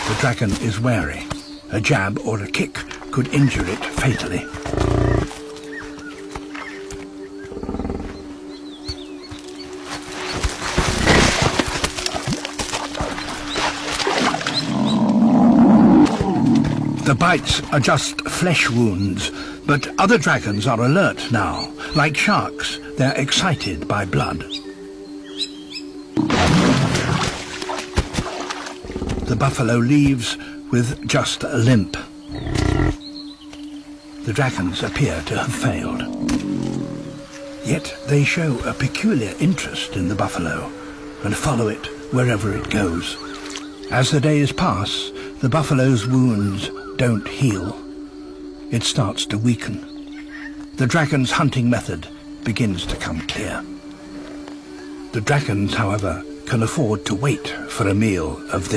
The dragon is wary. A jab or a kick could injure it fatally. The bites are just flesh wounds, but other dragons are alert now. Like sharks, they're excited by blood. The buffalo leaves with just a limp. The dragons appear to have failed. Yet they show a peculiar interest in the buffalo and follow it wherever it goes. As the days pass, the buffalo's wounds don't heal. It starts to weaken. The dragon's hunting method begins to come clear. The dragons, however, can afford to wait for a meal of this